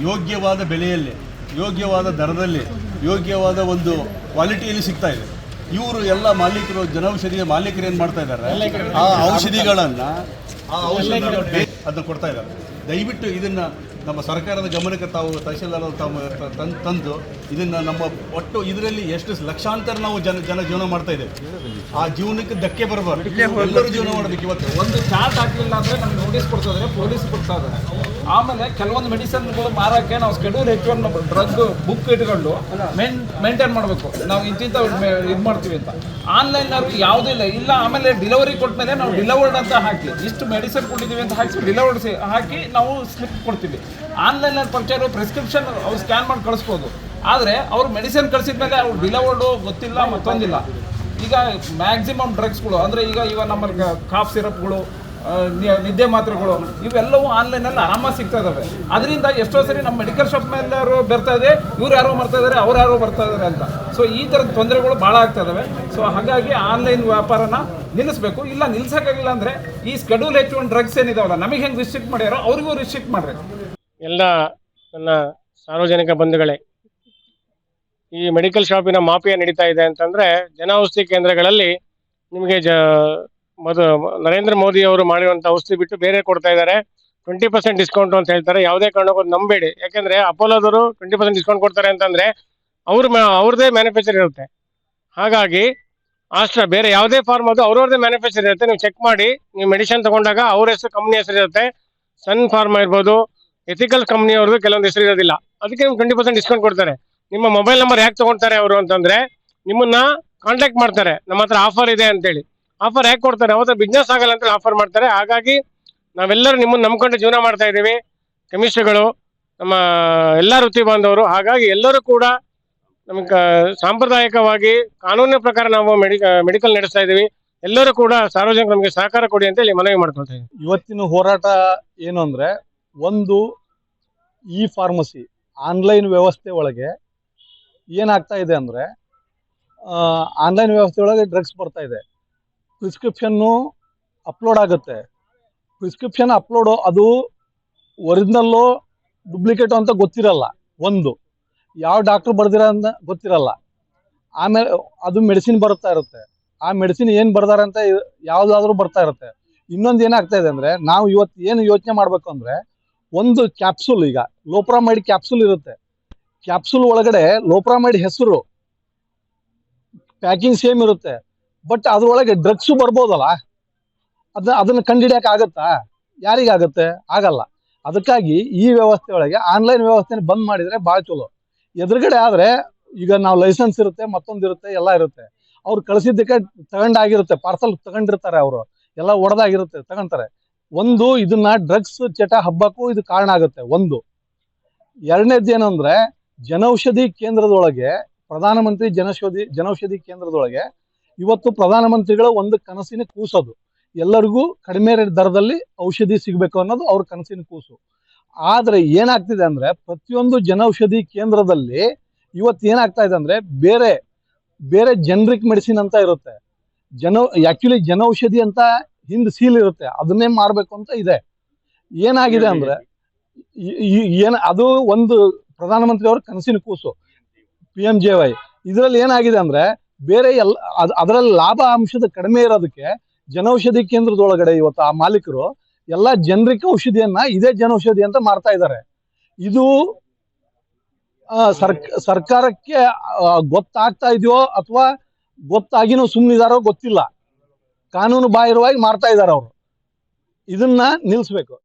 ಯೋಗ್ಯವಾದ ಬೆಲೆಯಲ್ಲಿ, ಯೋಗ್ಯವಾದ ದರದಲ್ಲಿ, ಯೋಗ್ಯವಾದ ಒಂದು ಕ್ವಾಲಿಟಿಯಲ್ಲಿ ಸಿಗ್ತಾ ಇದೆ. ಇವರು ಎಲ್ಲ ಮಾಲೀಕರು, ಜನೌಷಧಿಯ ಮಾಲೀಕರು ಏನು ಮಾಡ್ತಾ ಇದ್ದಾರೆ, ಆ ಔಷಧಿಗಳನ್ನು ಅದನ್ನು ಕೊಡ್ತಾ ಇದ್ದಾರೆ. ದಯವಿಟ್ಟು ಇದನ್ನು ನಮ್ಮ ಸರ್ಕಾರದ ಗಮನಕ್ಕೆ ತಾವು ತಹಶೀಲ್ದಾರ್ ತಾವು ತಂದು ಇದನ್ನು ನಮ್ಮ ಒಟ್ಟು ಇದರಲ್ಲಿ ಎಷ್ಟು ಲಕ್ಷಾಂತರ ನಾವು ಜನ ಜೀವನ ಮಾಡ್ತಾ ಇದ್ದೇವೆ. ಆ ಜೀವನಕ್ಕೆ ಧಕ್ಕೆ ಬರಬಾರ್ದು, ಎಲ್ಲರೂ ಜೀವನ ಮಾಡಬೇಕು. ಇವತ್ತು ಒಂದು ಚಾರ್ಟ್ ಹಾಕಲಿಲ್ಲ ಅಂದರೆ ನಮ್ಗೆ ನೋಟಿಸ್ ಕೊಡ್ತಿದ್ರೆ ಪೊಲೀಸ್ ಕೊಡ್ತಾ ಇದ್ದಾರೆ. ಆಮೇಲೆ ಕೆಲವೊಂದು ಮೆಡಿಸಿನ್ಗಳು ಮಾರೋಕ್ಕೆ ನಾವು ಶೆಡ್ಯೂಲ್ ಹೆಚ್ಚು ಡ್ರಗ್ ಬುಕ್ ಇಟ್ಕೊಂಡು ಮೇಂಟೈನ್ ಮಾಡಬೇಕು. ನಾವು ಇಂತಿಂತ ಇದು ಮಾಡ್ತೀವಿ ಅಂತ. ಆನ್ಲೈನವ್ರಿಗೆ ಯಾವುದೂ ಇಲ್ಲ. ಆಮೇಲೆ ಡಿಲಿವರಿ ಕೊಟ್ಟ ನಾವು ಡಿಲಿವರ್ಡ್ ಅಂತ ಹಾಕಿ ಇಷ್ಟು ಮೆಡಿಸಿನ್ ಕೊಟ್ಟಿದ್ದೀವಿ ಅಂತ ಹಾಕಿ ಡಿಲಿವರ್ಡ್ ಹಾಕಿ ನಾವು ಸ್ಲಿಪ್ ಕೊಡ್ತೀವಿ. ಆನ್ಲೈನಲ್ಲಿ ಪರ್ಚೇರು ಪ್ರಿಸ್ಕ್ರಿಪ್ಷನ್ ಅವ್ರು ಸ್ಕ್ಯಾನ್ ಮಾಡಿ ಕಳಿಸ್ಬೋದು. ಆದರೆ ಅವ್ರು ಮೆಡಿಸಿನ್ ಕಳಿಸಿದ ಮೇಲೆ ಅವ್ರು ಡಿಲಿವರ್ಡು ಗೊತ್ತಿಲ್ಲ, ಮತ್ತೊಂದಿಲ್ಲ. ಈಗ ಮ್ಯಾಕ್ಸಿಮಮ್ ಡ್ರಗ್ಸ್ಗಳು ಅಂದರೆ ಈಗ ನಮ್ಮಲ್ಲಿ ಕಾಫ್ ಸಿರಪ್ಗಳು, ನಿದ್ದೆ ಮಾತ್ರೆಗಳು ಇವೆಲ್ಲವೂ ಆನ್ಲೈನಲ್ಲಿ ಆರಾಮಾಗಿ ಸಿಗ್ತಾ ಇದ್ದಾವೆ. ಅದರಿಂದ ಎಷ್ಟೋ ಸರಿ ನಮ್ಮ ಮೆಡಿಕಲ್ ಶಾಪ್ ಮೇಲೆ ಯಾರು ಬರ್ತಾ ಇದೆ, ಇವ್ರು ಯಾರೋ ಬರ್ತಾ ಇದ್ದಾರೆ, ಅವ್ರು ಯಾರೋ ಬರ್ತಾ ಇದ್ದಾರೆ ಅಂತ. ಸೊ ಈ ಥರದ ತೊಂದರೆಗಳು ಭಾಳ ಆಗ್ತಾ ಇದ್ದಾವೆ. ಸೊ ಹಾಗಾಗಿ ಆನ್ಲೈನ್ ವ್ಯಾಪಾರನ ನಿಲ್ಲಿಸಬೇಕು. ಇಲ್ಲ ನಿಲ್ಸೋಕ್ಕಾಗಿಲ್ಲ ಅಂದರೆ ಈ ಶೆಡ್ಯೂಲ್ H1 ಡ್ರಗ್ಸ್ ಏನಿದಾವಲ್ಲ, ನಮಗೆ ಹೆಂಗೆ ರಿಸ್ಟ್ರಿಕ್ಟ್ ಮಾಡ್ಯಾರೋ ಅವ್ರಿಗೂ ರಿಸ್ಟ್ರಿಕ್ಟ್ ಮಾಡ್ರಿ. ಎಲ್ಲ ನನ್ನ ಸಾರ್ವಜನಿಕ ಬಂಧುಗಳೇ, ಈ ಮೆಡಿಕಲ್ ಶಾಪಿನ ಮಾಫಿಯಾ ನಡೀತಾ ಇದೆ ಅಂತಂದರೆ, ಜನೌಷಧಿ ಕೇಂದ್ರಗಳಲ್ಲಿ ನಿಮಗೆ ನರೇಂದ್ರ ಮೋದಿ ಅವರು ಮಾಡಿರುವಂಥ ಔಷಧಿ ಬಿಟ್ಟು ಬೇರೆ ಕೊಡ್ತಾ ಇದ್ದಾರೆ. 20% ಡಿಸ್ಕೌಂಟ್ ಅಂತ ಹೇಳ್ತಾರೆ. ಯಾವುದೇ ಕಾರಣಕ್ಕೂ ನಂಬೇಡಿ. ಯಾಕೆಂದರೆ ಅಪೋಲೋದವರು 20% ಡಿಸ್ಕೌಂಟ್ ಕೊಡ್ತಾರೆ ಅಂತಂದರೆ ಅವ್ರದ್ದೇ ಮ್ಯಾನುಫ್ಯಾಕ್ಚರ್ ಇರುತ್ತೆ. ಹಾಗಾಗಿ ಬೇರೆ ಯಾವುದೇ ಫಾರ್ಮ್ ಅದು ಅವ್ರವ್ರದ್ದೇ ಮ್ಯಾನುಫ್ಯಾಕ್ಚರ್ ಇರುತ್ತೆ. ನೀವು ಚೆಕ್ ಮಾಡಿ, ನೀವು ಮೆಡಿಸಿನ್ ತೊಗೊಂಡಾಗ ಅವ್ರ ಹೆಸರು ಕಂಪ್ನಿ ಹೆಸರು ಇರುತ್ತೆ. ಸನ್ ಫಾರ್ಮಾ ಇರ್ಬೋದು, ಎಥಿಕಲ್ ಕಂಪ್ನಿಯವ್ರದ್ದು ಕೆಲವೊಂದು ಹೆಸರು ಇರೋದಿಲ್ಲ. ಅದಕ್ಕೆ ನಿಮ್ಗೆ 20% ಡಿಸ್ಕೌಂಟ್ ಕೊಡ್ತಾರೆ. ನಿಮ್ಮ ಮೊಬೈಲ್ ನಂಬರ್ ಯಾಕೆ ತೊಗೊಳ್ತಾರೆ ಅವರು ಅಂತಂದರೆ, ನಿಮ್ಮನ್ನ ಕಾಂಟ್ಯಾಕ್ಟ್ ಮಾಡ್ತಾರೆ, ನಮ್ಮ ಹತ್ರ ಆಫರ್ ಇದೆ ಅಂತೇಳಿ. ಆಫರ್ ಯಾಕೆ ಕೊಡ್ತಾರೆ? ಅವತ್ತು ಬಿಸ್ನೆಸ್ ಆಗಲ್ಲ ಅಂತೇಳಿ ಆಫರ್ ಮಾಡ್ತಾರೆ. ಹಾಗಾಗಿ ನಾವೆಲ್ಲರೂ ನಿಮ್ಮನ್ನು ನಂಬ್ಕೊಂಡು ಜೀವನ ಮಾಡ್ತಾ ಇದ್ದೀವಿ, ಕೆಮಿಸ್ಟ್ರಿಗಳು, ನಮ್ಮ ಎಲ್ಲ ವೃತ್ತಿ ಬಾಂಧವರು. ಹಾಗಾಗಿ ಎಲ್ಲರೂ ಕೂಡ ನಮಗೆ ಸಾಂಪ್ರದಾಯಿಕವಾಗಿ ಕಾನೂನಿನ ಪ್ರಕಾರ ನಾವು ಮೆಡಿಕಲ್ ನಡೆಸ್ತಾ ಇದ್ದೀವಿ. ಎಲ್ಲರೂ ಕೂಡ ಸಾರ್ವಜನಿಕರು ನಮಗೆ ಸಹಕಾರ ಕೊಡಿ ಅಂತೇಳಿ ಮನವಿ ಮಾಡ್ಕೊಳ್ತಾ ಇದ್ದೀವಿ. ಇವತ್ತಿನ ಹೋರಾಟ ಏನು ಅಂದರೆ, ಒಂದು ಈ ಫಾರ್ಮಸಿ ಆನ್ಲೈನ್ ವ್ಯವಸ್ಥೆ ಒಳಗೆ ಏನಾಗ್ತಾ ಇದೆ ಅಂದರೆ, ಆನ್ಲೈನ್ ವ್ಯವಸ್ಥೆ ಒಳಗೆ ಡ್ರಗ್ಸ್ ಬರ್ತಾ ಇದೆ. ಪ್ರಿಸ್ಕ್ರಿಪ್ಷನ್ನು ಅಪ್ಲೋಡ್ ಆಗುತ್ತೆ. ಪ್ರಿಸ್ಕ್ರಿಪ್ಷನ್ ಅಪ್ಲೋಡು ಅದು ಒರಿಜಿನಲ್ಲು ಡೂಪ್ಲಿಕೇಟು ಅಂತ ಗೊತ್ತಿರಲ್ಲ. ಒಂದು ಯಾವ ಡಾಕ್ಟ್ರು ಬರ್ದಿರೋ ಅಂತ ಗೊತ್ತಿರಲ್ಲ. ಆಮೇಲೆ ಅದು ಮೆಡಿಸಿನ್ ಬರುತ್ತಾ ಇರುತ್ತೆ. ಆ ಮೆಡಿಸಿನ್ ಏನು ಬರ್ದಾರೆ ಅಂತ ಯಾವುದಾದ್ರೂ ಬರ್ತಾ ಇರುತ್ತೆ. ಇನ್ನೊಂದು ಏನಾಗ್ತಾ ಇದೆ ಅಂದರೆ, ನಾವು ಇವತ್ತು ಏನು ಯೋಚನೆ ಮಾಡಬೇಕು ಅಂದರೆ, ಒಂದು ಕ್ಯಾಪ್ಸೂಲ್, ಈಗ ಲೋಪ್ರಾಮೈಡ್ ಕ್ಯಾಪ್ಸೂಲ್ ಇರುತ್ತೆ. ಕ್ಯಾಪ್ಸೂಲ್ ಒಳಗಡೆ ಲೋಪ್ರಾಮೈಡ್ ಹೆಸರು, ಪ್ಯಾಕಿಂಗ್ ಸೇಮ್ ಇರುತ್ತೆ. ಬಟ್ ಅದ್ರೊಳಗೆ ಡ್ರಗ್ಸು ಬರ್ಬೋದಲ್ಲ, ಅದನ್ನು ಕಂಡುಹಿಡಿಯೋಕೆ ಆಗುತ್ತಾ? ಯಾರಿಗಾಗುತ್ತೆ? ಆಗಲ್ಲ. ಅದಕ್ಕಾಗಿ ಈ ವ್ಯವಸ್ಥೆ ಒಳಗೆ ಆನ್ಲೈನ್ ವ್ಯವಸ್ಥೆನ ಬಂದ್ ಮಾಡಿದರೆ ಭಾಳ ಚಲೋ. ಎದುರುಗಡೆ ಆದರೆ ಈಗ ನಾವು ಲೈಸೆನ್ಸ್ ಇರುತ್ತೆ, ಮತ್ತೊಂದಿರುತ್ತೆ, ಎಲ್ಲ ಇರುತ್ತೆ. ಅವ್ರು ಕಳಿಸಿದ್ದಕ್ಕೆ ತಗೊಂಡಾಗಿರುತ್ತೆ, ಪಾರ್ಸಲ್ ತಗೊಂಡಿರ್ತಾರೆ, ಅವರು ಎಲ್ಲ ಒಡೆದಾಗಿರುತ್ತೆ, ತಗೊಂತಾರೆ. ಒಂದು ಇದನ್ನ ಡ್ರಗ್ಸ್ ಚಟ ಹಬ್ಬಕ್ಕೂ ಇದು ಕಾರಣ ಆಗುತ್ತೆ. ಒಂದು ಎರಡನೇದು ಏನು ಅಂದರೆ, ಜನೌಷಧಿ ಕೇಂದ್ರದೊಳಗೆ, ಪ್ರಧಾನಮಂತ್ರಿ ಜನೌಷಧಿ ಕೇಂದ್ರದೊಳಗೆ ಇವತ್ತು ಪ್ರಧಾನಮಂತ್ರಿಗಳ ಒಂದು ಕನಸಿನ ಕೂಸೋದು, ಎಲ್ಲರಿಗೂ ಕಡಿಮೆ ದರದಲ್ಲಿ ಔಷಧಿ ಸಿಗಬೇಕು ಅನ್ನೋದು ಅವ್ರ ಕನಸಿನ ಕೂಸು. ಆದರೆ ಏನಾಗ್ತಿದೆ ಅಂದರೆ, ಪ್ರತಿಯೊಂದು ಜನೌಷಧಿ ಕೇಂದ್ರದಲ್ಲಿ ಇವತ್ತು ಏನಾಗ್ತಾ ಇದೆ ಅಂದರೆ, ಬೇರೆ ಬೇರೆ ಜನರಿಕ್ ಮೆಡಿಸಿನ್ ಅಂತ ಇರುತ್ತೆ. ಆ್ಯಕ್ಚುಲಿ ಜನೌಷಧಿ ಅಂತ ಹಿಂದೆ ಸೀಲ್ ಇರುತ್ತೆ, ಅದನ್ನೇ ಮಾರಬೇಕು ಅಂತ ಇದೆ. ಏನಾಗಿದೆ ಅಂದರೆ, ಅದು ಒಂದು ಪ್ರಧಾನಮಂತ್ರಿ ಅವ್ರ ಕನಸಿನ ಕೂಸು, PMJY. ಇದರಲ್ಲಿ ಏನಾಗಿದೆ ಅಂದರೆ, ಬೇರೆ ಅದರಲ್ಲಿ ಲಾಭ ಅಂಶದ ಕಡಿಮೆ ಇರೋದಕ್ಕೆ ಜನೌಷಧಿ ಕೇಂದ್ರದೊಳಗಡೆ ಇವತ್ತು ಆ ಮಾಲೀಕರು ಎಲ್ಲ ಜನರಿಕ್ ಔಷಧಿಯನ್ನ ಇದೇ ಜನೌಷಧಿ ಅಂತ ಮಾರ್ತಾ ಇದ್ದಾರೆ. ಇದು ಸರ್ಕಾರಕ್ಕೆ ಗೊತ್ತಾಗ್ತಾ ಇದೆಯೋ ಅಥವಾ ಗೊತ್ತಾಗಿನೂ ಸುಮ್ಮನಿದಾರೋ ಗೊತ್ತಿಲ್ಲ. ಕಾನೂನು ಬಾಹಿರವಾಗಿ ಮಾರ್ತಾ ಇದ್ದಾರೆ ಅವರು. ಇದನ್ನ ನಿಲ್ಲಿಸ್ಬೇಕು.